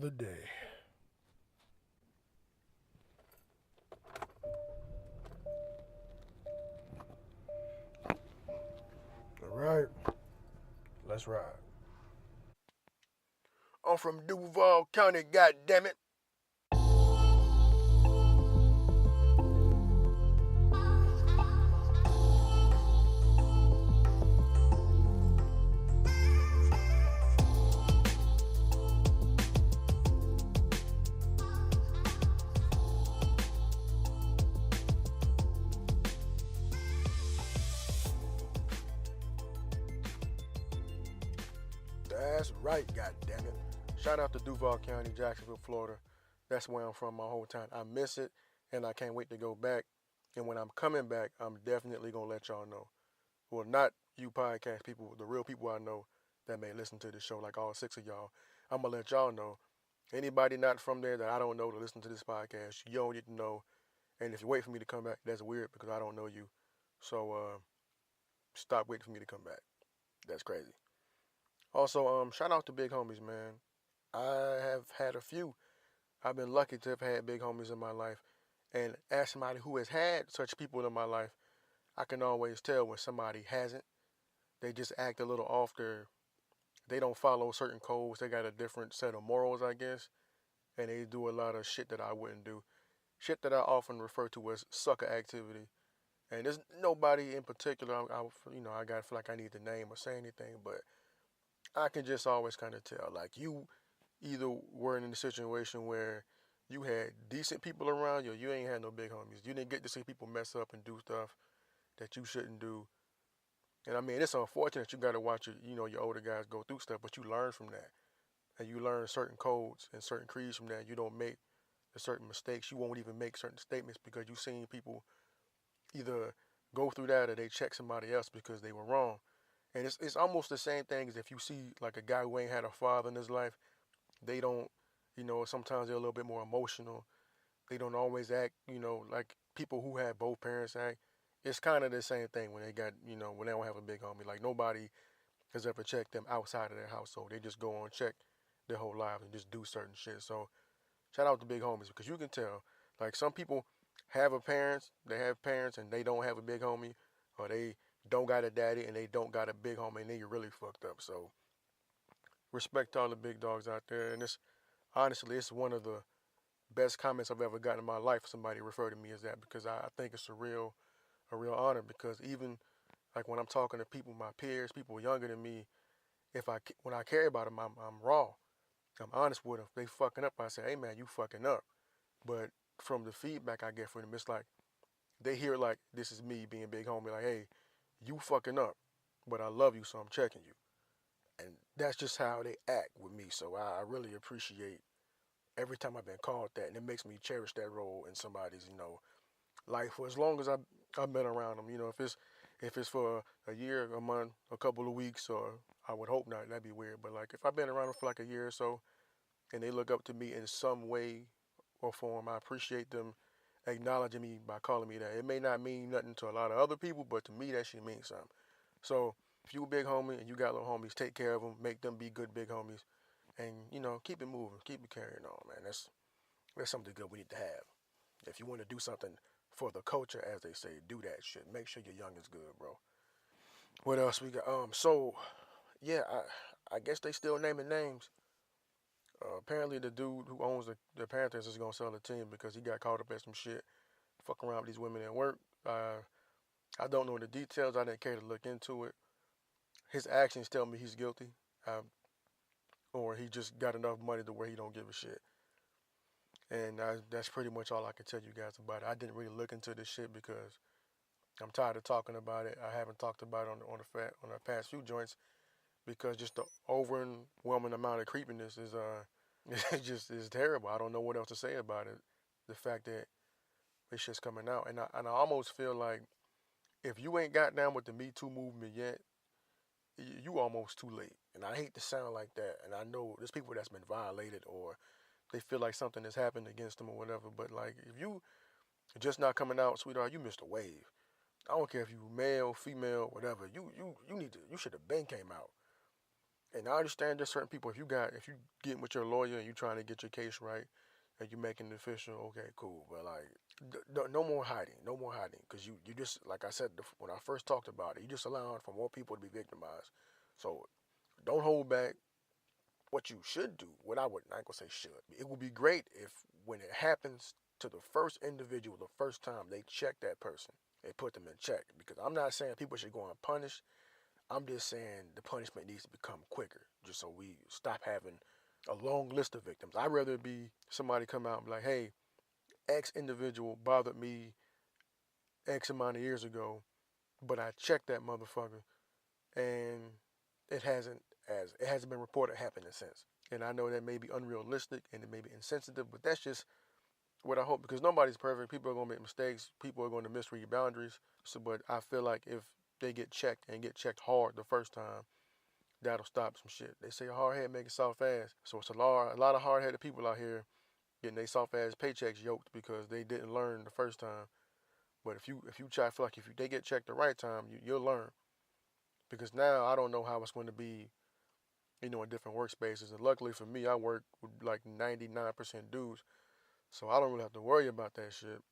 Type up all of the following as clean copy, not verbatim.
another day. All right, let's ride. I'm from Duval County, goddammit. That's right, goddammit. Shout out to Duval County, Jacksonville, Florida. That's where I'm from my whole time. I miss it, and I can't wait to go back. And when I'm coming back, I'm definitely gonna let y'all know. Well, not you podcast people, the real people I know that may listen to this show, like all six of y'all. I'm gonna let y'all know. Anybody not from there that I don't know to listen to this podcast, you don't need to know. And if you wait for me to come back, that's weird because I don't know you. So stop waiting for me to come back. That's crazy. Also, shout out to big homies, man. I have had a few. I've been lucky to have had big homies in my life. And as somebody who has had such people in my life, I can always tell when somebody hasn't. They just act a little off their, they don't follow certain codes. They got a different set of morals, I guess. And they do a lot of shit that I wouldn't do. Shit that I often refer to as sucker activity. And there's nobody in particular, I got to feel like I need to name or say anything, but I can just always kind of tell. Like, you either were in a situation where you had decent people around you, or you ain't had no big homies. You didn't get to see people mess up and do stuff that you shouldn't do. And I mean, it's unfortunate you got to watch your older guys go through stuff, but you learn from that. And you learn certain codes and certain creeds from that. You don't make certain mistakes. You won't even make certain statements because you've seen people either go through that or they check somebody else because they were wrong. And it's almost the same thing as if you see like a guy who ain't had a father in his life. They don't, sometimes they're a little bit more emotional. They don't always act, like people who had both parents act. It's kind of the same thing when they got, when they don't have a big homie. Like, nobody has ever checked them outside of their household. They just go on check their whole life and just do certain shit. So shout out to big homies because you can tell. Like, some people they have parents and they don't have a big homie, or they don't got a daddy and they don't got a big homie and they really fucked up. So respect to all the big dogs out there. And it's one of the best comments I've ever gotten in my life. Somebody referred to me as that because I think it's a real honor because even like when I'm talking to people, my peers, people younger than me, when I care about them, I'm raw. I'm honest with them. If they fucking up, I say, hey man, you fucking up. But from the feedback I get from them, it's like they hear like this is me being big homie, like, hey, you fucking up, but I love you, so I'm checking you. And that's just how they act with me. So I really appreciate every time I've been called that, and it makes me cherish that role in somebody's, life for as long as I've been around them. If it's for a year, a month, a couple of weeks, or I would hope not. That'd be weird. But like if I've been around them for like a year or so, and they look up to me in some way or form, I appreciate them acknowledging me by calling me that. It may not mean nothing to a lot of other people, but to me that shit means something. So if you a big homie and you got little homies, take care of them, make them be good big homies, and keep it moving, keep it carrying on, man. That's something good we need to have. If you want to do something for the culture, as they say, do that shit. Make sure your young is good, bro. What else we got? So yeah, I guess they still naming names. Apparently, the dude who owns the Panthers is gonna sell the team because he got caught up in some shit, fucking around with these women at work. I don't know the details. I didn't care to look into it. His actions tell me he's guilty, or he just got enough money to where he don't give a shit. And that's pretty much all I can tell you guys about it. I didn't really look into this shit because I'm tired of talking about it. I haven't talked about it on the past few joints because just the overwhelming amount of creepiness is it's just is terrible. I don't know what else to say about it. The fact that this shit's coming out, and I almost feel like if you ain't got down with the Me Too movement yet, you almost too late. And I hate to sound like that. And I know there's people that's been violated or they feel like something has happened against them or whatever. But like if you just not coming out, sweetheart, you missed a wave. I don't care if you male, female, whatever. You should have been came out. And I understand there's certain people, if you get with your lawyer and you trying to get your case right and you making it official, okay, cool. But like, no more hiding, no more hiding, because you just, like I said when I first talked about it, you just allowing for more people to be victimized. So don't hold back. What you should do, what I ain't gonna say should. It would be great if when it happens to the first individual, the first time they check that person, they put them in check. Because I'm not saying people should go unpunished. I'm just saying the punishment needs to become quicker, just so we stop having a long list of victims. I'd rather it be somebody come out and be like, hey, X individual bothered me X amount of years ago, but I checked that motherfucker and it hasn't been reported happening since. And I know that may be unrealistic and it may be insensitive, but that's just what I hope, because nobody's perfect. People are gonna make mistakes. People are gonna misread boundaries. So, but I feel like if they get checked and get checked hard the first time, that'll stop some shit. They say a hard head make a soft ass. So it's a lot of hard headed people out here getting their soft ass paychecks yoked because they didn't learn the first time. But if you try, I feel like if they get checked the right time, you'll learn. Because now I don't know how it's going to be, in different workspaces. And luckily for me, I work with like 99% dudes, so I don't really have to worry about that shit.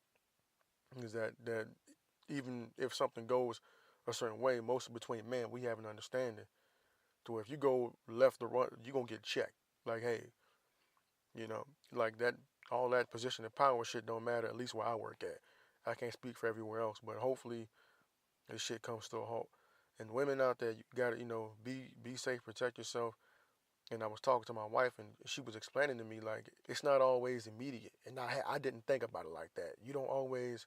Is that even if something goes a certain way, mostly between men, we have an understanding. To where if you go left or right, you gonna get checked. Like, hey, you know, like that, all that position of power shit don't matter. At least where I work at, I can't speak for everywhere else, but hopefully this shit comes to a halt. And women out there, you gotta, be safe, protect yourself. And I was talking to my wife, and she was explaining to me like it's not always immediate, and I didn't think about it like that. You don't always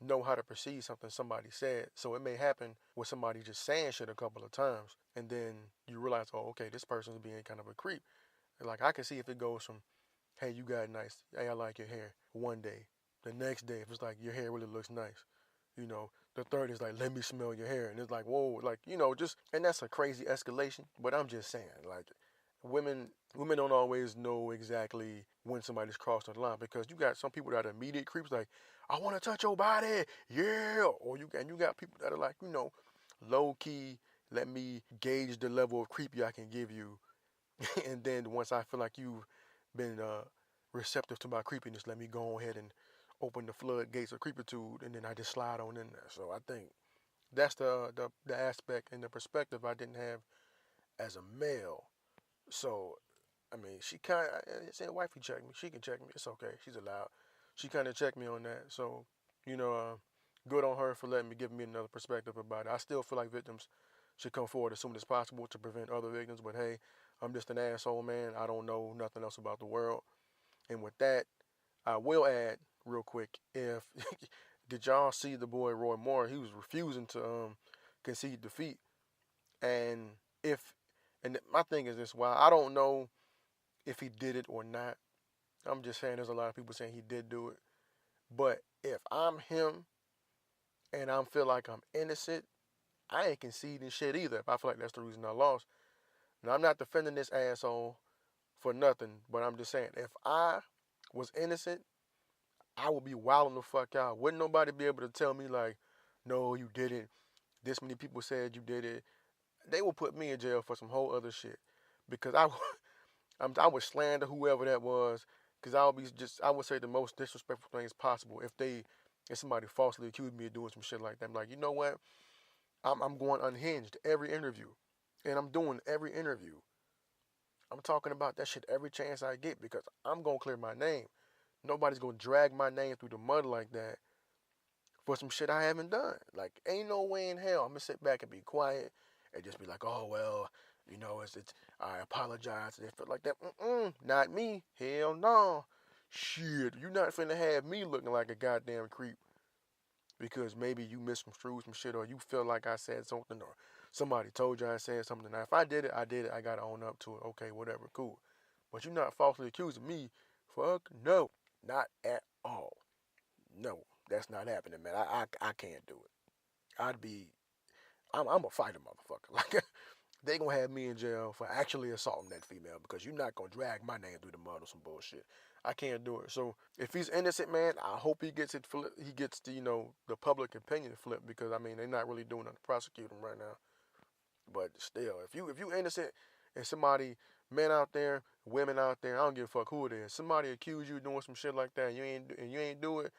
know how to perceive something somebody said, so it may happen with somebody just saying shit a couple of times, and then you realize, oh, okay, this person's being kind of a creep. And like I can see if it goes from, hey, you got nice, hey, I like your hair, one day, the next day, if it's like your hair really looks nice, the third is like, let me smell your hair, and it's like, whoa, like just, and that's a crazy escalation. But I'm just saying, like, women don't always know exactly when somebody's crossed the line, because you got some people that are immediate creeps, like, I want to touch your body, yeah, or you got people that are like, low key, let me gauge the level of creepy I can give you, and then once I feel like you've been receptive to my creepiness, let me go ahead and open the floodgates of creepitude, and then I just slide on in there. So I think that's the aspect and the perspective I didn't have as a male. So I mean, she kind of said, "Wifey, check me. She can check me. It's okay. She's allowed." She kind of checked me on that. So you know, uh, good on her for letting me give me another perspective about it. I still feel like victims should come forward as soon as possible to prevent other victims. But hey, I'm just an asshole, man. I don't know nothing else about the world. And with that, I will add real quick. If did y'all see the boy Roy Moore? He was refusing to concede defeat. And if and my thing is this: while I don't know if he did it or not, I'm just saying there's a lot of people saying he did do it. But if I'm him and I feel like I'm innocent, I ain't conceding shit either. If I feel like that's the reason I lost. Now I'm not defending this asshole for nothing, but I'm just saying if I was innocent, I would be wilding the fuck out. Wouldn't nobody be able to tell me like, no, you didn't. This many people said you did it. They will put me in jail for some whole other shit because I would slander whoever that was, because I would say the most disrespectful things possible if somebody falsely accused me of doing some shit like that. I'm like, you know what? I'm going unhinged every interview, and I'm doing every interview. I'm talking about that shit every chance I get because I'm gonna clear my name. Nobody's gonna drag my name through the mud like that for some shit I haven't done. Like, ain't no way in hell I'm gonna sit back and be quiet and just be like, oh well, it's I apologize if it like that. Not me. Hell no. Shit, you not finna have me looking like a goddamn creep because maybe you misconstrued some shit or you feel like I said something or somebody told you I said something. Now, if I did it, I did it. I gotta own up to it. Okay, whatever, cool. But you're not falsely accusing me. Fuck no, not at all. No, that's not happening, man. I can't do it. I'm a fighter, motherfucker. Like they gonna have me in jail for actually assaulting that female because you're not gonna drag my name through the mud or some bullshit. I can't do it. So if he's innocent, man, I hope he gets it. He gets the the public opinion flipped because I mean they're not really doing it to prosecute him right now. But still, if you innocent and somebody, men out there, women out there, I don't give a fuck who it is. Somebody accuse you of doing some shit like that, and you ain't do it.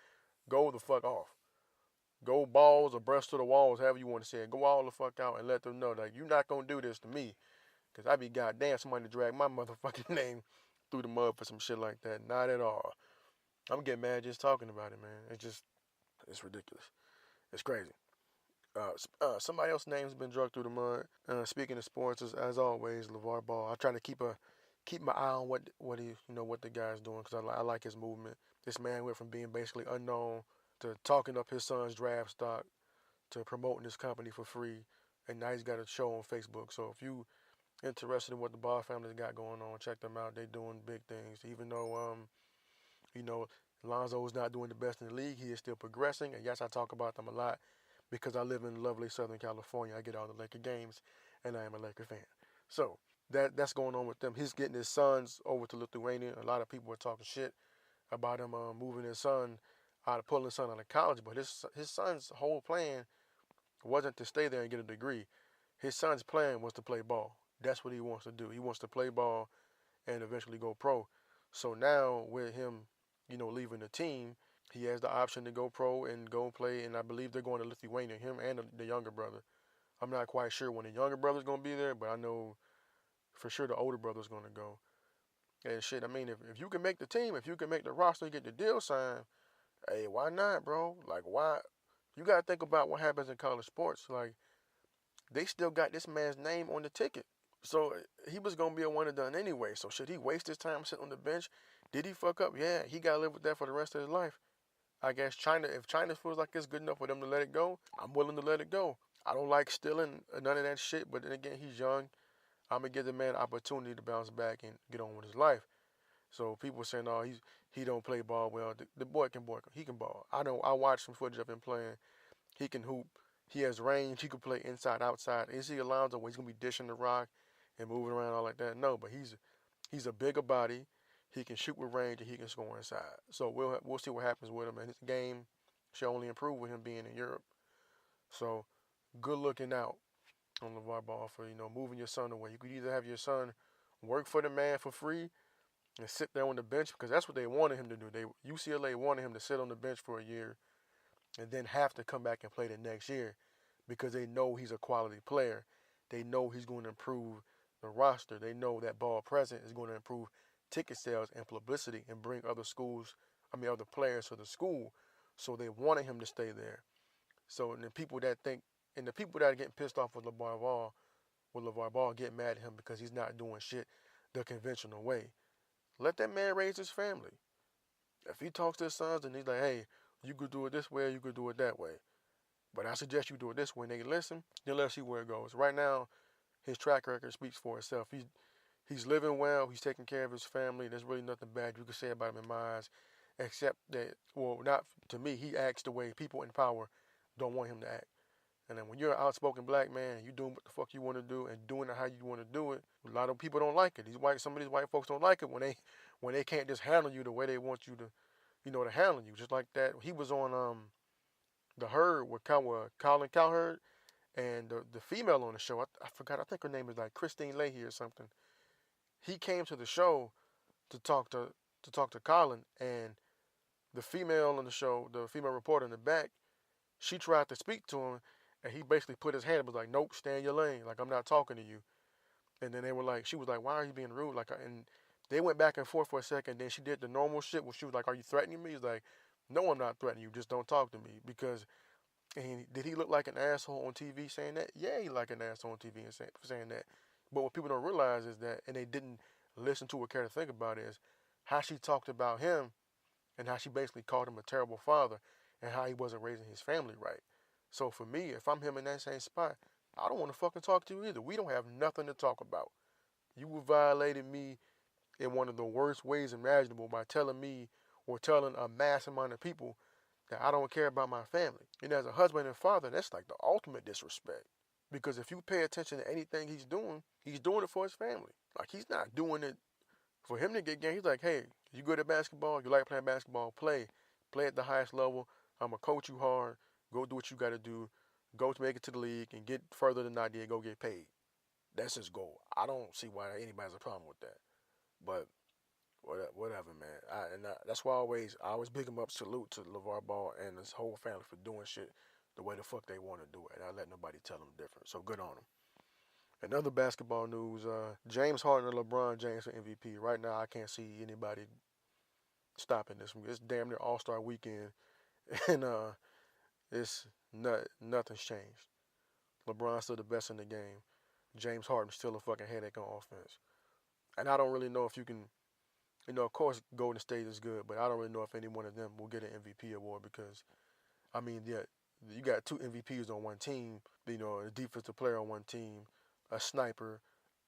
Go the fuck off. Go balls or breast to the walls, however you want to say it. Go all the fuck out and let them know that you're not gonna do this to me, cause I be goddamn somebody to drag my motherfucking name through the mud for some shit like that. Not at all. I'm getting mad just talking about it, man. It's ridiculous. It's crazy. Somebody else's name's been dragged through the mud. Speaking of sports, as always, LeVar Ball. I try to keep my eye on what he what the guy's doing because I like his movement. This man went from being basically unknown to talking up his son's draft stock to promoting his company for free, and now he's got a show on Facebook. So if you interested in what the Ball family's got going on, check them out. They're doing big things. Even though you know Lonzo's not doing the best in the league, he is still progressing. And yes, I talk about them a lot because I live in lovely Southern California. I get all the Laker games, and I am a Laker fan. So that's going on with them. He's getting his sons over to Lithuania. A lot of people are talking shit about him moving his son pulling his son out of college, but his son's whole plan wasn't to stay there and get a degree. His son's plan was to play ball. That's what he wants to do. He wants to play ball and eventually go pro. So now with him, leaving the team, he has the option to go pro and go play. And I believe they're going to Lithuania, him and the younger brother. I'm not quite sure when the younger brother's going to be there, but I know for sure the older brother's going to go. And shit, I mean, if you can make the team, if you can make the roster, get the deal signed, hey, why not, bro? Like, why? You got to think about what happens in college sports. Like, they still got this man's name on the ticket. So he was going to be a one and done anyway. So should he waste his time sitting on the bench? Did he fuck up? Yeah, he got to live with that for the rest of his life. I guess if China feels like it's good enough for them to let it go, I'm willing to let it go. I don't like stealing none of that shit, but then again, he's young. I'm going to give the man an opportunity to bounce back and get on with his life. So people saying, oh, he don't play ball well. The boy can ball. I watched some footage of him playing. He can hoop. He has range. He can play inside, outside. Is he Alonzo where he's gonna be dishing the rock and moving around all like that? No, but he's a bigger body. He can shoot with range and he can score inside. So we'll see what happens with him. And his game should only improve with him being in Europe. So good looking out on LeVar Ball for moving your son away. You could either have your son work for the man for free and sit there on the bench because that's what they wanted him to do. UCLA wanted him to sit on the bench for a year and then have to come back and play the next year because they know he's a quality player. They know he's going to improve the roster. They know that Ball present is going to improve ticket sales and publicity and bring other players to the school. So they wanted him to stay there. So the people that are getting pissed off with LeVar Ball get mad at him because he's not doing shit the conventional way. Let that man raise his family. If he talks to his sons and he's like, hey, you could do it this way or you could do it that way, but I suggest you do it this way, and they listen, then let's see where it goes. Right now, his track record speaks for itself. He's living well. He's taking care of his family. There's really nothing bad you can say about him in my eyes, except that, well, not to me, he acts the way people in power don't want him to act. And then when you're an outspoken black man and you're doing what the fuck you want to do and doing it how you want to do it, a lot of people don't like it. Some of these white folks don't like it when they can't just handle you the way they want you to handle you. Just like that, he was on The Herd with Colin Cowherd and the female on the show. I forgot. I think her name is like Christine Leahy or something. He came to the show to talk to Colin, and the female on the show, the female reporter in the back, she tried to speak to him. And he basically put his hand up, was like, nope, stay in your lane. Like, I'm not talking to you. And then she was like, why are you being rude? And they went back and forth for a second. Then she did the normal shit where she was like, are you threatening me? He's like, no, I'm not threatening you. Just don't talk to me. Did he look like an asshole on TV saying that? Yeah, he like an asshole on TV and saying that. But what people don't realize is that, and they didn't listen to or care to think about is how she talked about him and how she basically called him a terrible father and how he wasn't raising his family right. So for me, if I'm him in that same spot, I don't want to fucking talk to you either. We don't have nothing to talk about. You violated me in one of the worst ways imaginable by telling me or telling a mass amount of people that I don't care about my family. And as a husband and father, that's like the ultimate disrespect. Because if you pay attention to anything he's doing it for his family. Like, he's not doing it for him to get game. He's like, hey, you good at basketball? You like playing basketball? Play at the highest level. I'm going to coach you hard. Go do what you got to do. Go to make it to the league and get further than I did. Go get paid. That's his goal. I don't see why anybody has a problem with that. But whatever, man. That's why I always big him up, salute to LeVar Ball and his whole family for doing shit the way the fuck they want to do it. And I let nobody tell them different. So good on them. Another basketball news: James Harden and LeBron James for MVP. Right now, I can't see anybody stopping this. It's damn near All Star Weekend, and it's nothing's changed. LeBron's still the best in the game. James Harden's still a fucking headache on offense. And I don't really know if you can, of course Golden State is good, but I don't really know if any one of them will get an MVP award because, I mean, yeah, you got two MVPs on one team, a defensive player on one team, a sniper,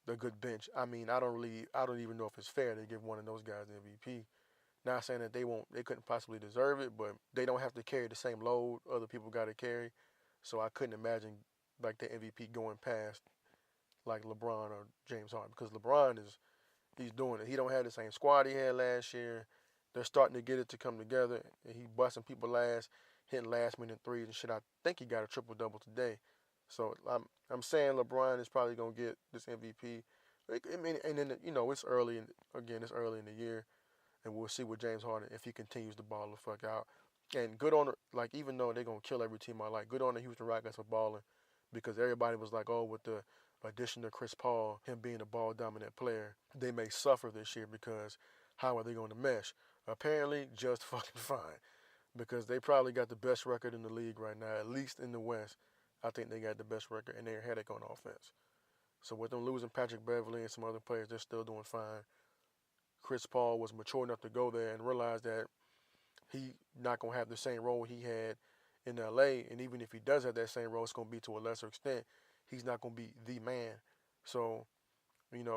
a good bench. I mean, I don't even know if it's fair to give one of those guys the MVP. Not saying that they couldn't possibly deserve it, but they don't have to carry the same load other people got to carry. So I couldn't imagine like the MVP going past like LeBron or James Harden because he's doing it. He don't have the same squad he had last year. They're starting to get it to come together. And he busting people ass, hitting last minute threes and shit. I think he got a triple double today. So I'm saying LeBron is probably gonna get this MVP. I mean, and then it's early. It's early in the year, and we'll see with James Harden if he continues to ball the fuck out. And good on like even though they're gonna kill every team I like, good on the Houston Rockets for balling, because everybody was like, oh, with the addition of Chris Paul, him being a ball dominant player, they may suffer this year because how are they going to mesh? Apparently, just fucking fine, because they probably got the best record in the league right now, at least in the West. I think they got the best record, and they're a headache on offense. So with them losing Patrick Beverly and some other players, they're still doing fine. Chris Paul was mature enough to go there and realize that he not gonna have the same role he had in LA, and even if he does have that same role, it's gonna be to a lesser extent. He's not gonna be the man. So,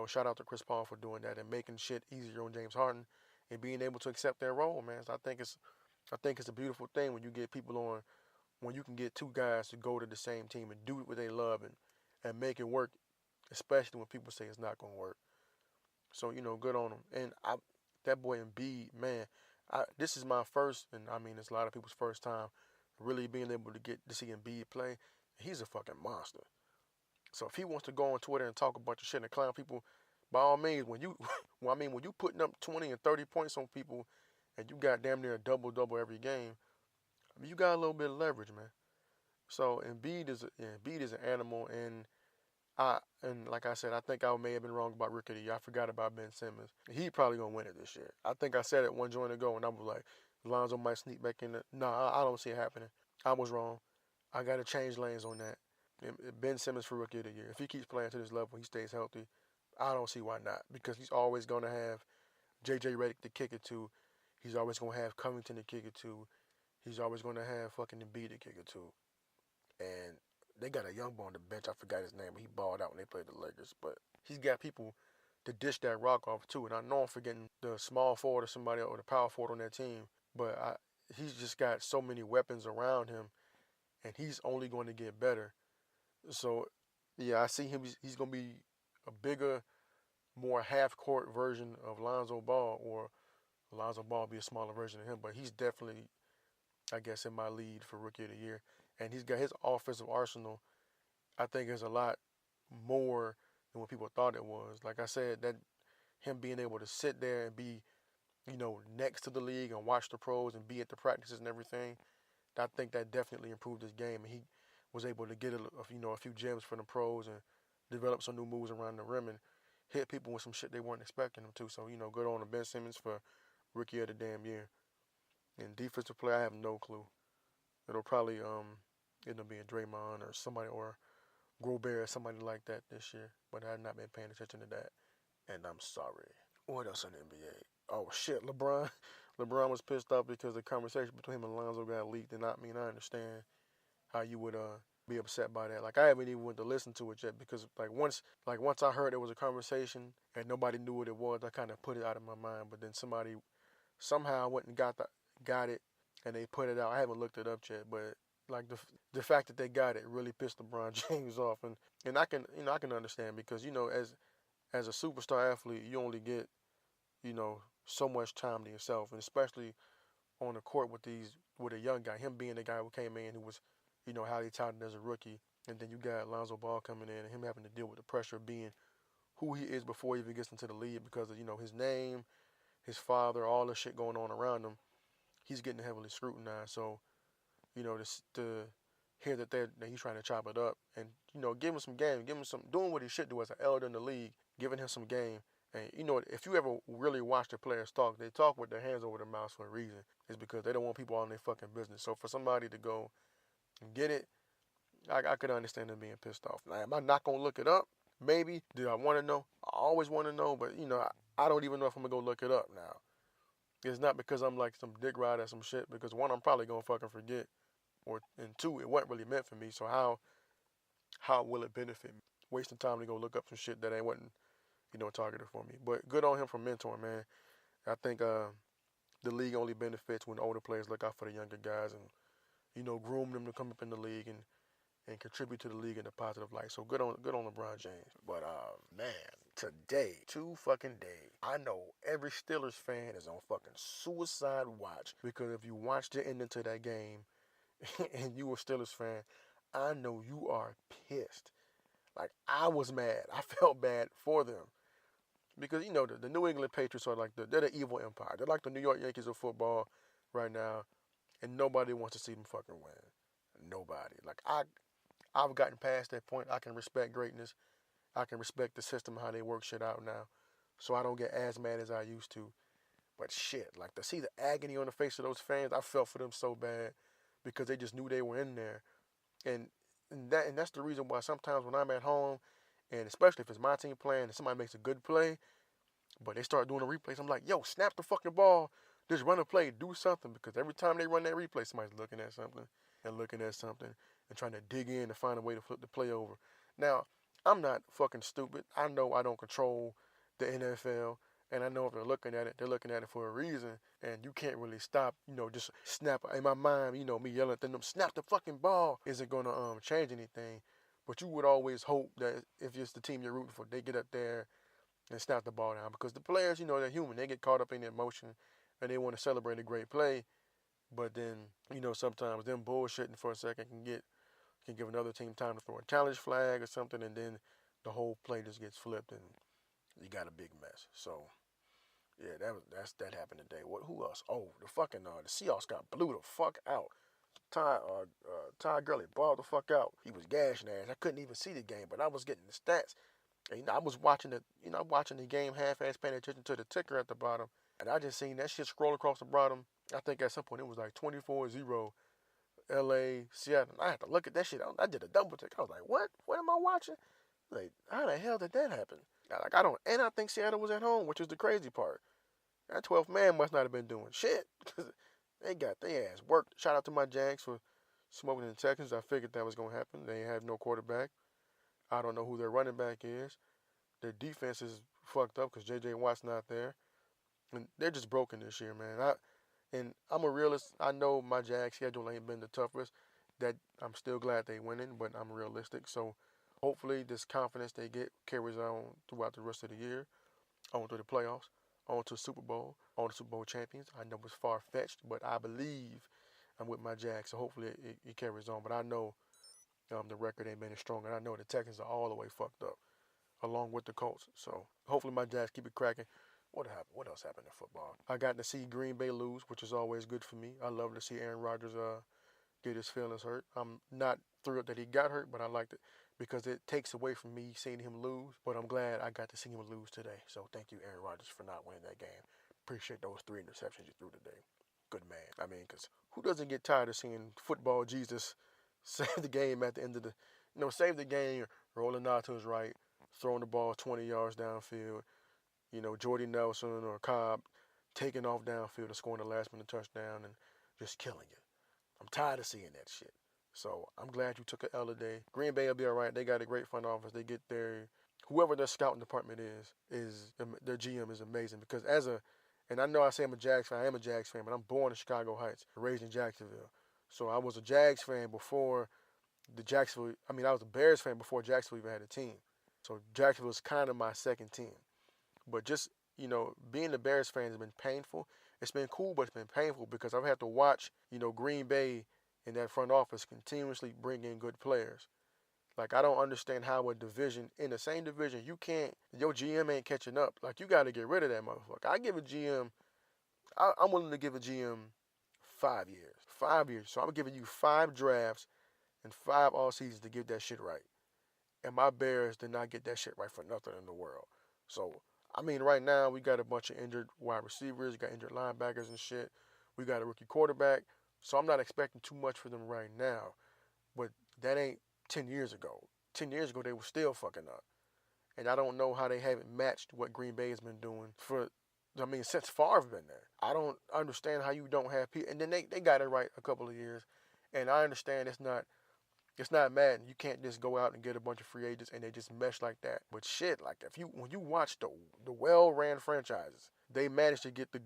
shout out to Chris Paul for doing that and making shit easier on James Harden and being able to accept that role, man. So I think it's a beautiful thing when you get people on when you can get two guys to go to the same team and do what they love and make it work, especially when people say it's not gonna work. So good on him. And that boy Embiid, man, this is my first, and I mean it's a lot of people's first time really being able to get to see Embiid play. He's a fucking monster. So if he wants to go on Twitter and talk a bunch of shit and clown people, by all means, when you, when you putting up 20 and 30 points on people, and you got damn near a double double every game, I mean you got a little bit of leverage, man. So Embiid is an animal, and like I said, I think I may have been wrong about Rookie of the Year. I forgot about Ben Simmons. He probably gonna win it this year. I think I said it one joint ago, and I was like, Lonzo might sneak back in. Nah, I don't see it happening. I was wrong. I gotta change lanes on that. Ben Simmons for Rookie of the Year. If he keeps playing to this level, he stays healthy. I don't see why not, because he's always gonna have JJ Redick to kick it to. He's always gonna have Covington to kick it to. He's always gonna have fucking Embiid to kick it to. And they got a young boy on the bench. I forgot his name, but he balled out when they played the Lakers. But he's got people to dish that rock off too. And I know I'm forgetting the small forward or somebody or the power forward on that team, but he's just got so many weapons around him, and he's only going to get better. So yeah, I see him. He's going to be a bigger, more half court version of Lonzo Ball, or Lonzo Ball be a smaller version of him. But he's definitely, I guess, in my lead for Rookie of the Year. And he's got his offensive arsenal, I think, is a lot more than what people thought it was. Like I said, that him being able to sit there and be, next to the league and watch the pros and be at the practices and everything, I think that definitely improved his game. And he was able to get a few gems from the pros and develop some new moves around the rim and hit people with some shit they weren't expecting him to. So good on Ben Simmons for Rookie of the damn year. And defensive player, I have no clue. It'll probably end up being Draymond or somebody, or Gobert or somebody like that this year. But I have not been paying attention to that, and I'm sorry. What else in the NBA? Oh shit, LeBron. LeBron was pissed off because the conversation between him and Lonzo got leaked, and I understand how you would be upset by that. Like I haven't even went to listen to it yet because once I heard there was a conversation and nobody knew what it was, I kind of put it out of my mind. But then somebody somehow went and got it, and they put it out. I haven't looked it up yet, but like the fact that they got it really pissed LeBron James off, and I can understand, because as a superstar athlete, you only get so much time to yourself, and especially on the court with a young guy, him being the guy who came in who was highly touted as a rookie, And then you got Lonzo Ball coming in and him having to deal with the pressure of being who he is before he even gets into the league because of, his name, his father, all the shit going on around him. He's getting heavily scrutinized. So, to hear that he's trying to chop it up and, give him some game, give him some, doing what he should do as an elder in the league, giving him some game. And, if you ever really watch the players talk, they talk with their hands over their mouths for a reason. It's because they don't want people on their fucking business. So for somebody to go and get it, I could understand them being pissed off. Now, am I not going to look it up? Maybe. Do I want to know? I always want to know, but, I don't even know if I'm going to go look it up now. It's not because I'm like some dick rider or some shit, because one, I'm probably going to fucking forget. And two, it wasn't really meant for me, so how will it benefit me? Wasting time to go look up some shit that ain't wasn't, targeted for me. But good on him for mentoring, man. I think the league only benefits when older players look out for the younger guys and, groom them to come up in the league and contribute to the league in a positive light. So good on LeBron James. But man, today, 2 fucking days, I know every Steelers fan is on fucking suicide watch, because if you watched the ending to that game and you a Steelers fan, I know you are pissed. Like, I was mad. I felt bad for them. Because, the New England Patriots are like they're the evil empire. They're like the New York Yankees of football right now. And nobody wants to see them fucking win. Nobody. Like, I've gotten past that point. I can respect greatness. I can respect the system, how they work shit out now. So I don't get as mad as I used to. But shit, like, to see the agony on the face of those fans, I felt for them so bad because they just knew they were in there. And that's the reason why sometimes when I'm at home, and especially if it's my team playing and somebody makes a good play, but they start doing the replays, I'm like, yo, snap the fucking ball. Just run a play, do something. Because every time they run that replay, somebody's looking at something and trying to dig in to find a way to flip the play over. Now, I'm not fucking stupid. I know I don't control the NFL. And I know if they're looking at it for a reason. And you can't really stop, just snap. In my mind, me yelling at them, snap the fucking ball, isn't going to change anything. But you would always hope that if it's the team you're rooting for, they get up there and snap the ball down. Because the players, they're human. They get caught up in the emotion and they want to celebrate a great play. But then, sometimes them bullshitting for a second can give another team time to throw a challenge flag or something, and then the whole play just gets flipped and you got a big mess. So yeah, that happened today. Who else? Oh, the Seahawks got blew the fuck out. Ty Gurley balled the fuck out. He was gashing ass. I couldn't even see the game, but I was getting the stats. And I was watching the game half-ass, paying attention to the ticker at the bottom, and I just seen that shit scroll across the bottom. I think at some point it was like 24-0, L.A., Seattle. I had to look at that shit. I did a double check. I was like, what? What am I watching? Like, how the hell did that happen? And I think Seattle was at home, which is the crazy part. That 12th man must not have been doing shit, because they got their ass worked. Shout out to my Jags for smoking the Texans. I figured that was going to happen. They have no quarterback. I don't know who their running back is. Their defense is fucked up because J.J. Watt's not there. And they're just broken this year, man. I'm a realist. I know my Jags schedule ain't been the toughest. That I'm still glad they winning, but I'm realistic. So hopefully this confidence they get carries on throughout the rest of the year, on to the playoffs, on to Super Bowl, on to Super Bowl champions. I know it's far-fetched, but I believe I'm with my Jags. So hopefully it carries on. But I know the record ain't been as strong, and I know the Texans are all the way fucked up, along with the Colts. So hopefully my Jags keep it cracking. What happened? What else happened in football? I got to see Green Bay lose, which is always good for me. I love to see Aaron Rodgers get his feelings hurt. I'm not thrilled that he got hurt, but I liked it because it takes away from me seeing him lose. But I'm glad I got to see him lose today. So thank you, Aaron Rodgers, for not winning that game. Appreciate those 3 interceptions you threw today. Good man. I mean, because who doesn't get tired of seeing football Jesus save the game at the end of save the game, rolling out to his right, throwing the ball 20 yards downfield, Jordy Nelson or Cobb taking off downfield and scoring the last-minute touchdown and just killing you. I'm tired of seeing that shit. So I'm glad you took an L today. Green Bay will be all right. They got a great front office. They get whoever their scouting department is their GM is amazing because and I know I say I'm a Jags fan. I am a Jags fan, but I'm born in Chicago Heights, raised in Jacksonville. So I was a Jags fan before I was a Bears fan before Jacksonville even had a team. So Jacksonville is kind of my second team. But just, being a Bears fan has been painful. It's been cool, but it's been painful because I've had to watch, Green Bay in that front office continuously bring in good players. Like, I don't understand how a division, in the same division, your GM ain't catching up. Like, you got to get rid of that motherfucker. I'm willing to give a GM 5 years. 5 years. So I'm giving you 5 drafts and 5 off seasons to get that shit right. And my Bears did not get that shit right for nothing in the world. So, I mean, right now we got a bunch of injured wide receivers, we got injured linebackers and shit. We got a rookie quarterback. So I'm not expecting too much for them right now. But that ain't 10 years ago. 10 years ago, they were still fucking up. And I don't know how they haven't matched what Green Bay has been doing since Favre been there. I don't understand how you don't have people. And then they got it right a couple of years. And I understand it's not Madden. You can't just go out and get a bunch of free agents and they just mesh like that. But shit, like when you watch the well-ran franchises, they manage to get the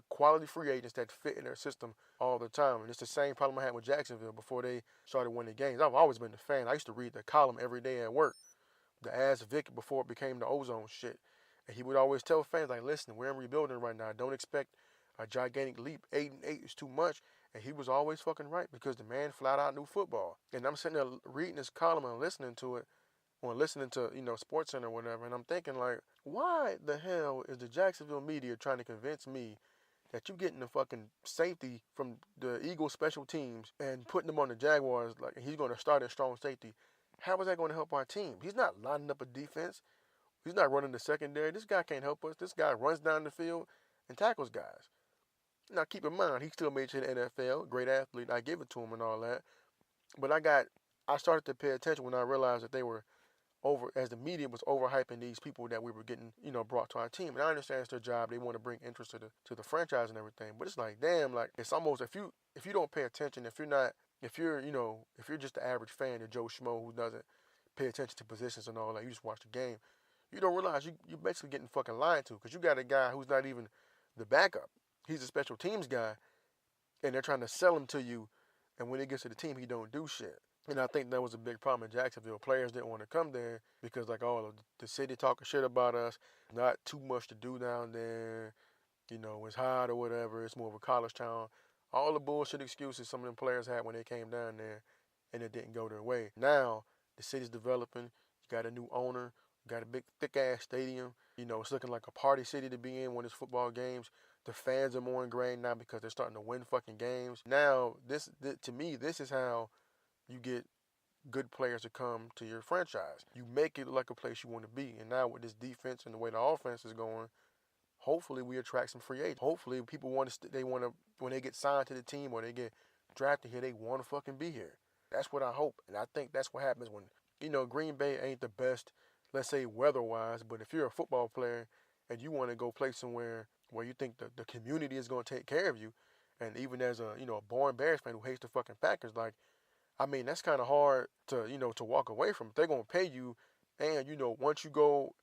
quality free agents that fit in their system all the time. And it's the same problem I had with Jacksonville before they started winning games. I've always been a fan. I used to read the column every day at work, the Ask Vic, before it became the ozone shit. And he would always tell fans, like, listen, we're in rebuilding right now. Don't expect a gigantic leap. 8-8 is too much. And he was always fucking right because the man flat out knew football. And I'm sitting there reading this column and listening to it, or listening to, Sports Center or whatever, and I'm thinking, like, why the hell is the Jacksonville media trying to convince me that you getting the fucking safety from the Eagles special teams and putting them on the Jaguars, like, he's going to start at strong safety? How is that going to help our team? He's not lining up a defense. He's not running the secondary. This guy can't help us. This guy runs down the field and tackles guys. Now, keep in mind, he still made it to the NFL. Great athlete. I give it to him and all that. But I started to pay attention when I realized that they were as the media was overhyping these people that we were getting, brought to our team. And I understand it's their job. They want to bring interest to the franchise and everything. But it's like, damn, like, it's almost, if you don't pay attention, if you're just the average fan, the Joe Schmo who doesn't pay attention to positions and all that, you just watch the game, you don't realize you're basically getting fucking lied to, because you got a guy who's not even the backup. He's a special teams guy, and they're trying to sell him to you, and when he gets to the team, he don't do shit. And I think that was a big problem in Jacksonville. Players didn't want to come there because, like, the city talking shit about us, not too much to do down there, it's hot or whatever, it's more of a college town. All the bullshit excuses some of them players had when they came down there, and it didn't go their way. Now, the city's developing, you got a new owner, you got a big, thick-ass stadium, it's looking like a party city to be in when it's football games. The fans are more ingrained now because they're starting to win fucking games. Now, to me, this is how you get good players to come to your franchise. You make it like a place you want to be. And now with this defense and the way the offense is going, hopefully we attract some free agents. Hopefully people when they get signed to the team or they get drafted here, they want to fucking be here. That's what I hope. And I think that's what happens when, Green Bay ain't the best, let's say weather-wise, but if you're a football player and you want to go play somewhere where you think the community is going to take care of you, and even as a born Bears fan who hates the fucking Packers, like, I mean, that's kind of hard to walk away from. If they're going to pay you, and, once you go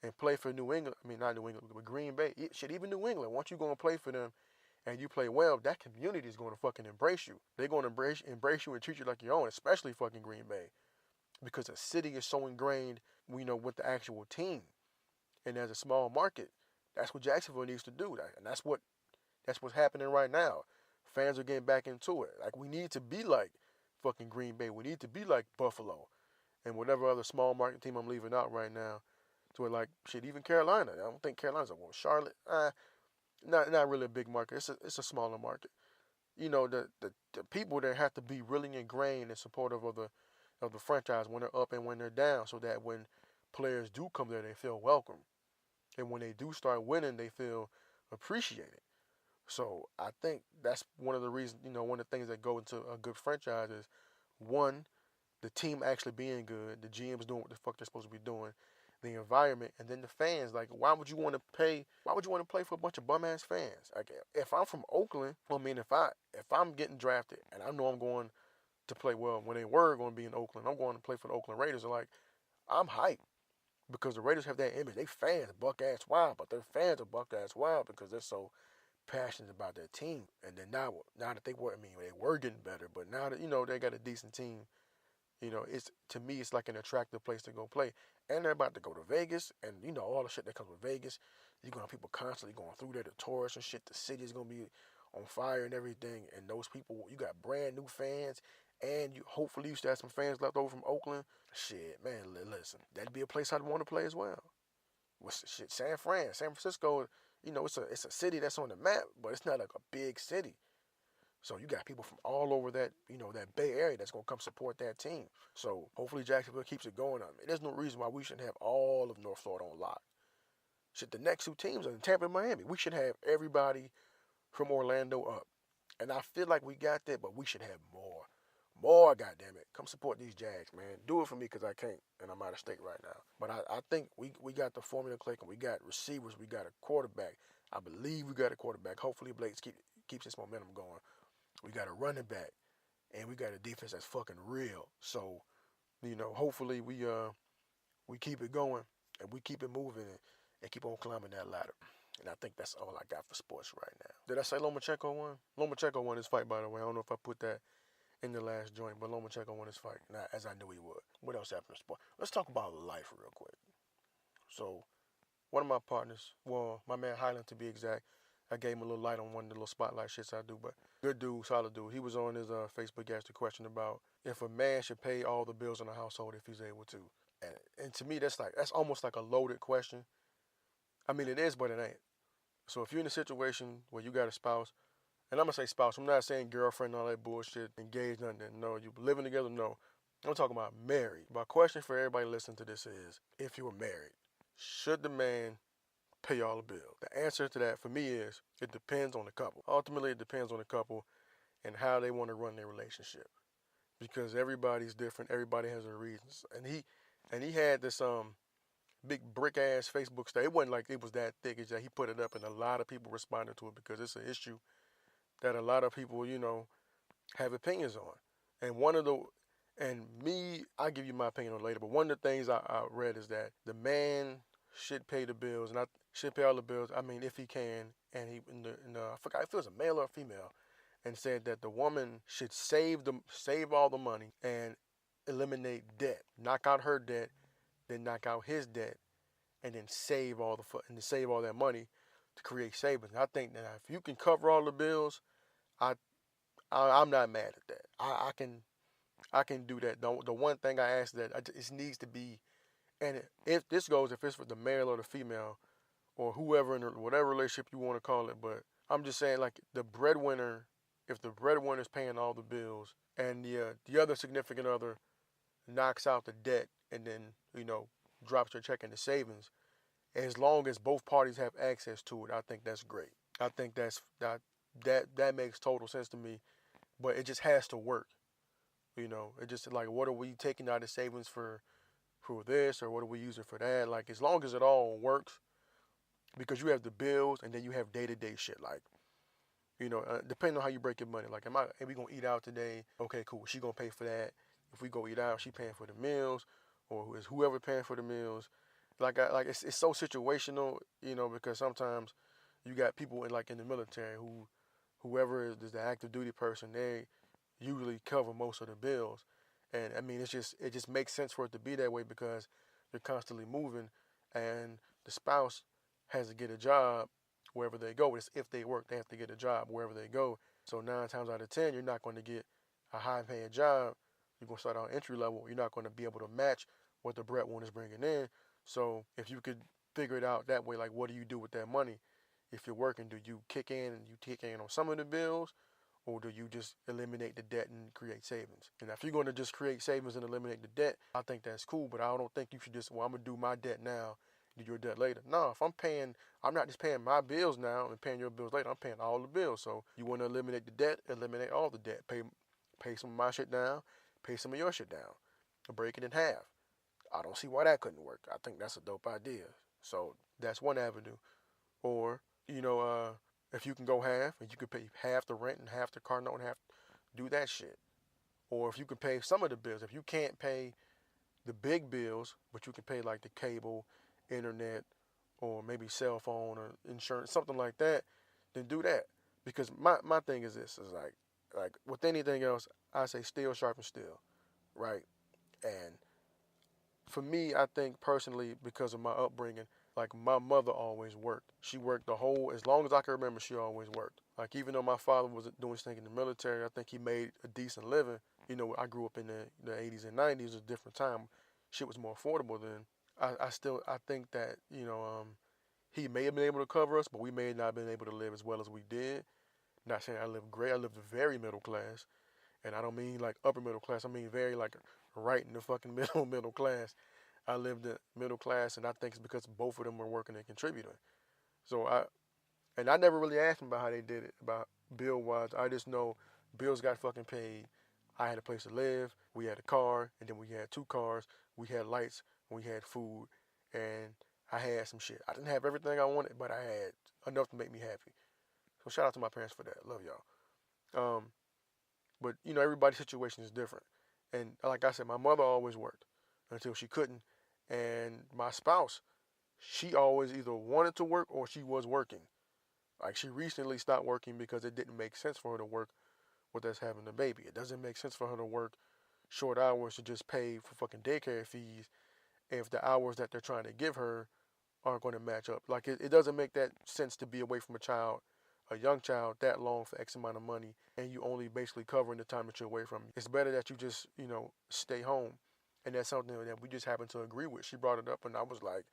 and play for New England, I mean, not New England, but Green Bay, shit, even New England, once you go and play for them and you play well, that community is going to fucking embrace you. They're going to embrace you and treat you like your own, especially fucking Green Bay, because the city is so ingrained, with the actual team. And as a small market, that's what Jacksonville needs to do. And that's what's happening right now. Fans are getting back into it. Like, we need to be like fucking Green Bay. We need to be like Buffalo and whatever other small market team I'm leaving out right now. To where, like, shit, even Carolina. I don't think Carolina's a one. Charlotte, not really a big market. It's a smaller market. The people there have to be really ingrained and supportive of the franchise when they're up and when they're down, so that when players do come there, they feel welcome. And when they do start winning, they feel appreciated. So I think that's one of the reasons, one of the things that go into a good franchise is, one, the team actually being good, the GM's doing what the fuck they're supposed to be doing, the environment, and then the fans. Like, why would you want to play for a bunch of bum ass fans? Like, if I'm from Oakland, I mean, if I'm getting drafted and I know I'm going to play well, when they were going to be in Oakland, I'm going to play for the Oakland Raiders. And, like, I'm hyped because the Raiders have that image. They fans buck ass wild, but their fans are buck ass wild because they're so passionate about their team. And then now that they were getting better, but now that they got a decent team, it's, to me, it's like an attractive place to go play. And they're about to go to Vegas, and all the shit that comes with Vegas. You're gonna have people constantly going through there, the tourists and shit. The city's gonna be on fire and everything. And those people, you got brand new fans, and you hopefully you still have some fans left over from Oakland. Shit, man, listen, that'd be a place I'd want to play as well. Shit, San Francisco, it's a city that's on the map, but it's not like a big city. So you got people from all over that, that Bay Area that's gonna come support that team. So hopefully Jacksonville keeps it going. There's no reason why we shouldn't have all of North Florida on lock. Shit, the next two teams are in Tampa and Miami. We should have everybody from Orlando up. And I feel like we got that, but we should have more. More, goddammit. Come support these Jags, man. Do it for me because I can't, and I'm out of state right now. But I think we got the formula clicking. We got receivers. We got a quarterback. I believe we got a quarterback. Hopefully Blake keeps this momentum going. We got a running back, and we got a defense that's fucking real. So, hopefully we keep it going, and we keep it moving, and keep on climbing that ladder. And I think that's all I got for sports right now. Did I say Lomachenko won? Lomachenko won his fight, by the way. I don't know if I put that in the last joint, but Lomachenko won his fight, as I knew he would. What else happened in sport? Let's talk about life real quick. So, one of my partners, well, my man Highland to be exact, I gave him a little light on one of the little spotlight shits I do, but good dude, solid dude. He was on his Facebook, asked a question about if a man should pay all the bills in the household if he's able to. And to me, that's almost like a loaded question. I mean, it is, but it ain't. So if you're in a situation where you got a spouse, and I'm going to say spouse, I'm not saying girlfriend and all that bullshit, engaged, nothing. No, you living together, no. I'm talking about married. My question for everybody listening to this is, if you were married, should the man pay all the bills? The answer to that for me is, it depends on the couple. Ultimately, it depends on the couple and how they want to run their relationship. Because everybody's different. Everybody has their reasons. And he had this big brick ass Facebook state. It wasn't like it was that thick. It's that he put it up, and a lot of people responded to it because it's an issue that a lot of people, have opinions on. I'll give you my opinion on it later. But one of the things I read is that the man should pay the bills, and I should pay all the bills. I mean, if he can, and I forgot if it was a male or a female, and said that the woman should save all the money and eliminate debt, knock out her debt, then knock out his debt, and then save all that money to create savings. I think that if you can cover all the bills, I'm not mad at that. I can do that. The one thing I ask that it needs to be, and if it's for the male or the female, or whoever in whatever relationship you want to call it, but I'm just saying, like, the breadwinner, if the breadwinner is paying all the bills and the other significant other knocks out the debt and then drops their check into savings, as long as both parties have access to it, I think that's great. I think that makes total sense to me, but it just has to work. It just like, what are we taking out of savings for this, or what are we using for that? Like, as long as it all works, because you have the bills and then you have day-to-day shit, like, depending on how you break your money. Like, are we gonna eat out today? Okay, cool. She gonna pay for that. If we go eat out, she paying for the meals, or is whoever paying for the meals. It's so situational, because sometimes you got people in the military whoever is the active duty person, they usually cover most of the bills. And I mean, it just makes sense for it to be that way because they're constantly moving, and the spouse has to get a job wherever they go. If they work, they have to get a job wherever they go. So 9 times out of 10, you're not going to get a high-paying job. You're going to start out entry level. You're not going to be able to match what the breadwinner's bringing in. So if you could figure it out that way, like, what do you do with that money? If you're working, do you kick in on some of the bills, or do you just eliminate the debt and create savings? And if you're going to just create savings and eliminate the debt, I think that's cool, but I don't think you should just, I'm going to do my debt now, do your debt later. No, if I'm not just paying my bills now and paying your bills later. I'm paying all the bills. So you want to eliminate the debt, eliminate all the debt. Pay some of my shit down, pay some of your shit down, and break it in half. I don't see why that couldn't work. I think that's a dope idea. So that's one avenue. Or, if you can go half, and you can pay half the rent and half the car note and half, do that shit. Or if you can pay some of the bills. If you can't pay the big bills, but you can pay like the cable, internet, or maybe cell phone or insurance, something like that, then do that. Because my thing is this, is like with anything else, I say steel sharpens steel, right? And for me, I think personally, because of my upbringing, like, my mother always worked. She worked as long as I can remember, she always worked. Like, even though my father was doing his thing in the military, I think he made a decent living. You know, I grew up in the 80s and 90s, it was a different time. Shit was more affordable then. I think that, he may have been able to cover us, but we may not have been able to live as well as we did. Not saying I lived great. I lived very middle class. And I don't mean like upper middle class. I mean very like right in the fucking middle class. I lived in middle class, and I think it's because both of them were working and contributing. So I never really asked them about how they did it, about bill wise. I just know bills got fucking paid. I had a place to live. We had a car, and then we had two cars. We had lights. We had food, and I had some shit. I didn't have everything I wanted, but I had enough to make me happy. So shout out to my parents for that. Love y'all. But everybody's situation is different, and like I said, my mother always worked until she couldn't, and my spouse, she always either wanted to work or she was working. Like she recently stopped working because it didn't make sense for her to work with us having a baby. It doesn't make sense for her to work short hours to just pay for fucking daycare fees if the hours that they're trying to give her aren't going to match up. Like it doesn't make that sense to be away from a child, a young child, that long for X amount of money, and you only basically covering the time that you're away from. It's better that you just stay home, and that's something that we just happen to agree with. She brought it up, and I was like,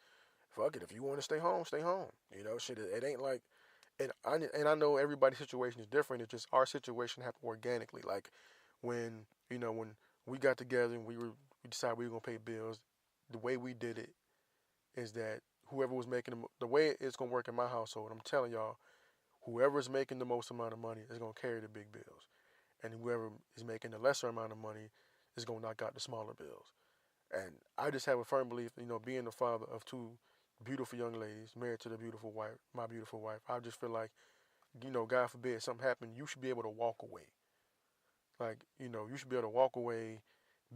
fuck it. If you want to stay home, stay home. Shit. It ain't like, and I know everybody's situation is different. It's just our situation happened organically. Like when we got together and we decided we were gonna pay bills. The way we did it is that whoever was making the way it's gonna work in my household. I'm telling y'all, whoever is making the most amount of money is gonna carry the big bills, and whoever is making the lesser amount of money is gonna knock out the smaller bills. And I just have a firm belief, being the father of two beautiful young ladies, married to my beautiful wife. I just feel like, God forbid something happened, you should be able to walk away. Like, you should be able to walk away,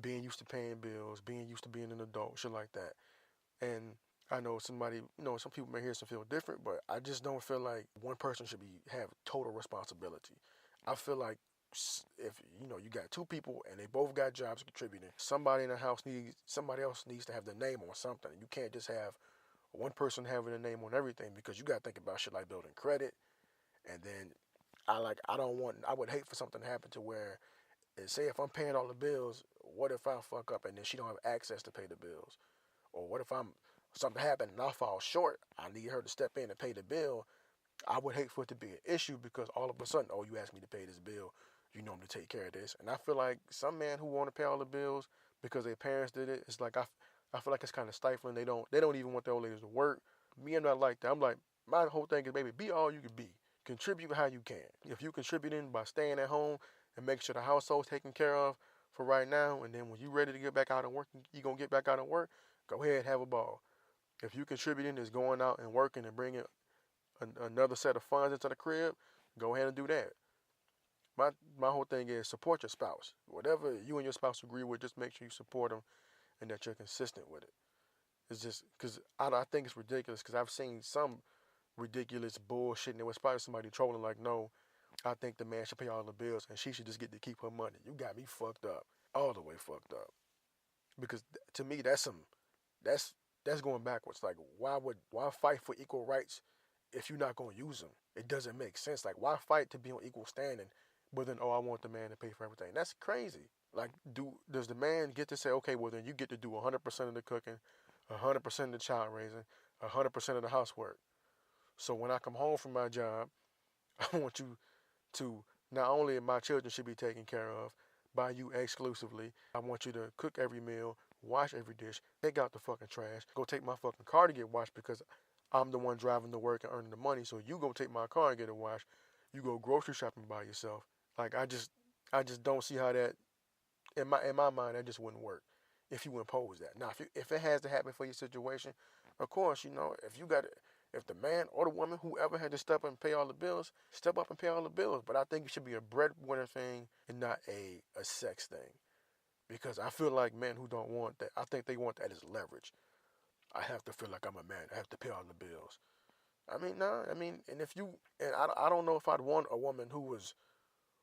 being used to paying bills, being used to being an adult, shit like that. And I know some people may hear some feel different, but I just don't feel like one person should have total responsibility. I feel like if you got two people and they both got jobs contributing, somebody else needs to have their name on something. You can't just have one person having a name on everything, because you got to think about shit like building credit. And then I would hate for something to happen to where, say if I'm paying all the bills, what if I fuck up and then she don't have access to pay the bills? Or what if something happened and I fall short, I need her to step in and pay the bill. I would hate for it to be an issue, because all of a sudden, oh, you asked me to pay this bill, you know I'm to take care of this. And I feel like some men who want to pay all the bills because their parents did it, it's like I feel like it's kind of stifling. They don't even want their old ladies to work. Me, I'm not like that. I'm like, my whole thing is, baby, be all you can be. Contribute how you can. If you contributing by staying at home and making sure the household's taken care of for right now, and then when you ready to get back out and work, you gonna get back out and work, go ahead, have a ball. If you contributing is going out and working and bringing another set of funds into the crib, go ahead and do that. My whole thing is support your spouse. Whatever you and your spouse agree with, just make sure you support them and that you're consistent with it. It's just because I think it's ridiculous, because I've seen some ridiculous bullshit, and it was probably somebody trolling like, no, I think the man should pay all the bills and she should just get to keep her money. You got me fucked up, all the way fucked up. Because to me, that's that's going backwards. Like, why fight for equal rights if you're not gonna use them? It doesn't make sense. Like, why fight to be on equal standing, but then, oh, I want the man to pay for everything? That's crazy. Like, does the man get to say, okay, well then you get to do 100% of the cooking, 100% of the child raising, 100% of the housework? So when I come home from my job, I want you to, not only my children should be taken care of by you exclusively, I want you to cook every meal, wash every dish, take out the fucking trash, go take my fucking car to get washed, because I'm the one driving to work and earning the money. So you go take my car and get it washed. You go grocery shopping by yourself. Like, I just don't see how that, in my mind, that just wouldn't work if you impose that. Now, if it has to happen for your situation, of course, if the man or the woman, whoever had to step up and pay all the bills, step up and pay all the bills. But I think it should be a breadwinner thing and not a sex thing. Because I feel like men who don't want that, I think they want that as leverage. I have to feel like I'm a man. I have to pay all the bills. I mean, nah. I mean, I don't know if I'd want a woman who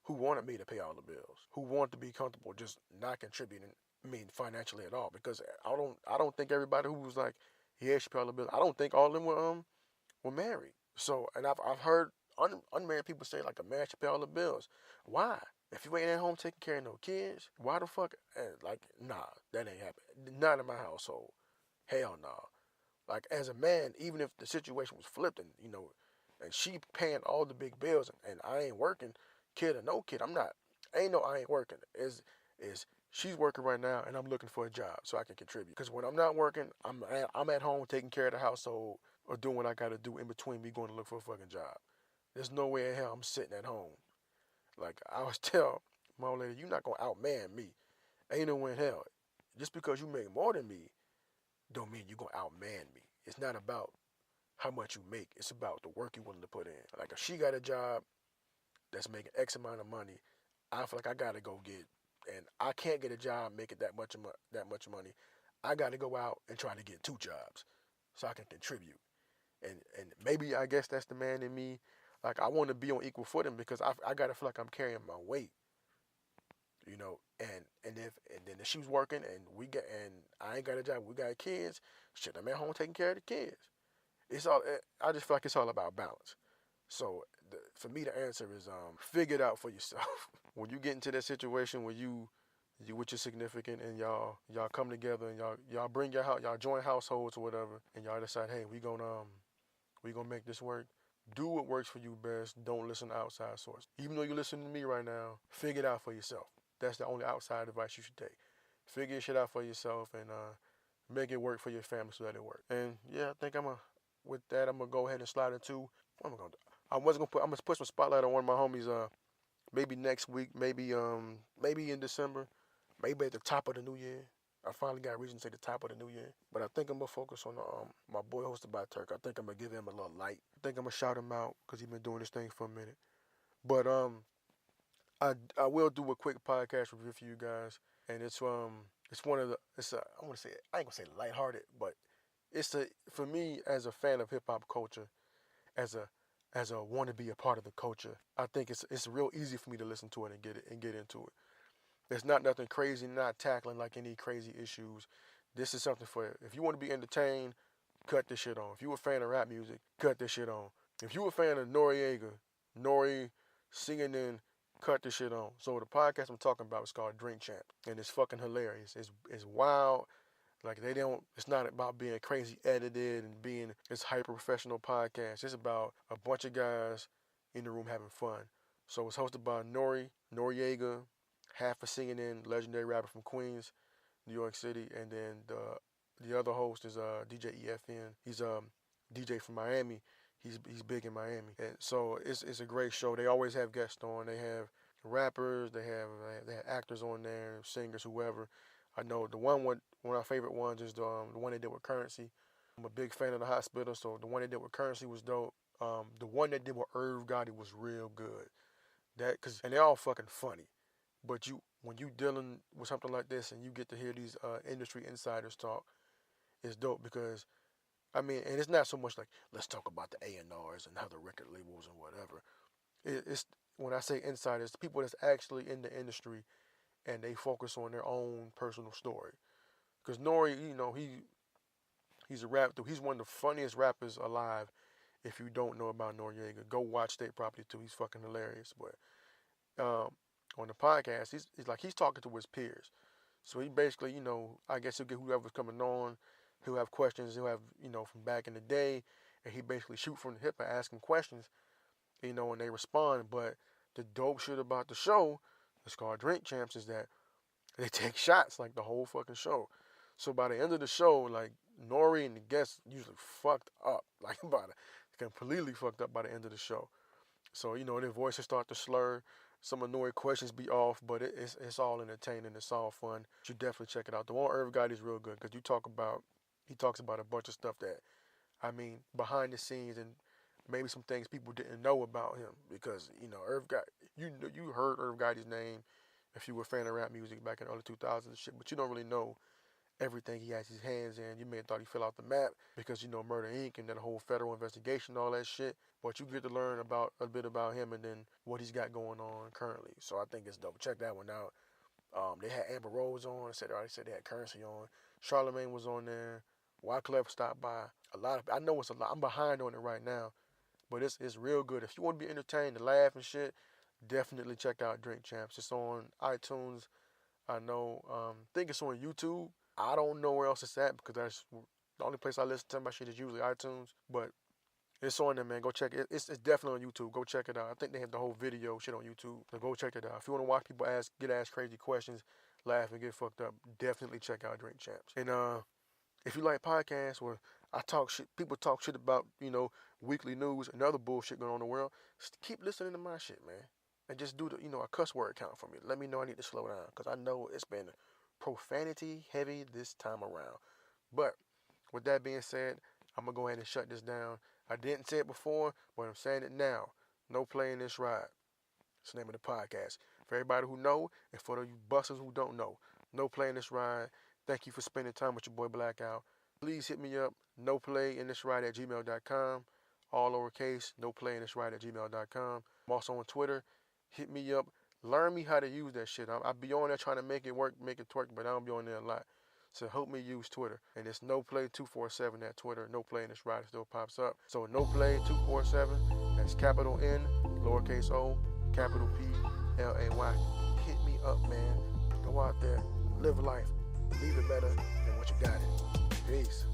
wanted me to pay all the bills, who wanted to be comfortable just not contributing, I mean, financially at all. Because I don't think everybody who was like, yeah, she pay all the bills, I don't think all of them were married. So, and I've heard unmarried people say like a man should pay all the bills. Why? If you ain't at home taking care of no kids, why the fuck? Like, nah, that ain't happening. Not in my household. Hell no. Like, as a man, even if the situation was flipped and, and she paying all the big bills and I ain't working, kid or no kid, I ain't working. Is she's working right now and I'm looking for a job so I can contribute. Because when I'm not working, I'm at home taking care of the household or doing what I got to do in between me going to look for a fucking job. There's no way in hell I'm sitting at home. Like, I always tell my old lady, you're not going to outman me. Ain't no way in hell. Just because you make more than me don't mean you're going to outman me. It's not about how much you make. It's about the work you're willing to put in. Like, if she got a job that's making X amount of money, I feel like I got to go get, and I can't get a job making that much money. I got to go out and try to get 2 jobs so I can contribute. And maybe I guess that's the man in me. Like, I want to be on equal footing because I got to feel like I'm carrying my weight. And then if she was working and I ain't got a job, we got kids, shit, I'm at home taking care of the kids. I just feel like it's all about balance. So for me, the answer is figure it out for yourself. When you get into that situation where you with your significant and y'all come together and y'all bring y'all join households or whatever, and y'all decide, hey, we gonna make this work. Do what works for you best. Don't listen to outside sources. Even though you're listening to me right now, figure it out for yourself. That's the only outside advice you should take. Figure shit out for yourself and make it work for your family so that it works. And yeah, I think with that, I'm gonna go ahead and slide into. What am I gonna do? I'm gonna put some spotlight on one of my homies. Maybe next week. Maybe in December. Maybe at the top of the new year. I finally got a reason to say the top of the new year. But I think I'm gonna focus on my boy hosted by Turk. I think I'm gonna give him a little light. I think I'm gonna shout him out because he's been doing this thing for a minute. But I will do a quick podcast review for you guys, and it's one of the I want to say I ain't gonna say lighthearted, but for me as a fan of hip hop culture, as a want to be a part of the culture, I think it's real easy for me to listen to it and get into it. It's not nothing crazy, not tackling like any crazy issues. This is something for if you want to be entertained, cut this shit on. If you a fan of rap music, cut this shit on. If you a fan of Nori singing in, cut this shit on. So the podcast I'm talking about is called Drink Champ, and it's fucking hilarious. It's wild. Like it's not about being crazy edited and being this hyper professional podcast. It's about a bunch of guys in the room having fun. So it's hosted by Noriega, half a singing in legendary rapper from Queens, New York City, and then the other host is DJ EFN. He's DJ from Miami. He's big in Miami, and so it's a great show. They always have guests on. They have rappers. They have actors on there, singers, whoever. I know one of my favorite ones is the one they did with Currency. I'm a big fan of the Hospital, so the one they did with Currency was dope. The one they did with Irv Gotti was real good. And they're all fucking funny. But when you dealing with something like this and you get to hear these industry insiders talk, it's dope because, I mean, and it's not so much like, let's talk about the A&Rs and how the record labels and whatever. It's when I say insiders, people that's actually in the industry and they focus on their own personal story. Because Nori, he's a rap dude. He's one of the funniest rappers alive. If you don't know about Noriega, go watch State Property 2. He's fucking hilarious. But on the podcast, he's talking to his peers. So he basically, I guess he'll get whoever's coming on. He'll have questions. He'll have, from back in the day. And he basically shoot from the hip and ask him questions, and they respond. But the dope shit about the show, it's called Drink Champs, is that they take shots like the whole fucking show. So by the end of the show, like Nori and the guests usually fucked up, like completely fucked up by the end of the show. So their voices start to slur. Some of Nori questions be off, but it's all entertaining. It's all fun. You should definitely check it out. The one Irv Gotti is real good because he talks about a bunch of stuff that, I mean, behind the scenes and maybe some things people didn't know about him because Irv Gotti, you heard Irv Gotti's name if you were a fan of rap music back in the early 2000s and shit, but you don't really know everything he has his hands in. You may have thought he fell off the map because Murder Inc. and that whole federal investigation, all that shit. But you get to learn a bit about him and then what he's got going on currently. So I think it's dope. Check that one out. They had Amber Rose on. I said they had Currency on. Charlamagne was on there. Wyclef stopped by. I know it's a lot. I'm behind on it right now, but it's real good. If you want to be entertained and laugh and shit, definitely check out Drink Champs. It's on iTunes. I know, think it's on YouTube. I don't know where else it's at because that's the only place I listen to my shit is usually iTunes. But it's on there, man. Go check it. It's definitely on YouTube. Go check it out. I think they have the whole video shit on YouTube. So go check it out. If you want to watch people get asked crazy questions, laugh and get fucked up, definitely check out Drink Champs. And if you like podcasts where I talk shit, people talk shit about, weekly news and other bullshit going on in the world, just keep listening to my shit, man. And just do a cuss word count for me. Let me know I need to slow down because I know it's been profanity heavy this time around. But with that being said, I'm going to go ahead and shut this down. I didn't say it before, but I'm saying it now. No playing this ride. It's the name of the podcast. For everybody who know, and for you busters who don't know, no playing this ride. Thank you for spending time with your boy Blackout. Please hit me up, noplayinthisride@gmail.com. All lowercase, noplayinthisride@gmail.com. I'm also on Twitter. Hit me up. Learn me how to use that shit. I'll be on there trying to make it work, make it twerk, but I don't be on there a lot. So help me use Twitter. And it's NoPlay247 at Twitter. No Play in this ride still pops up. So NoPlay247, that's capital N, lowercase o, capital P, L-A-Y. Hit me up, man. Go out there, live life, leave it better than what you got it. Peace.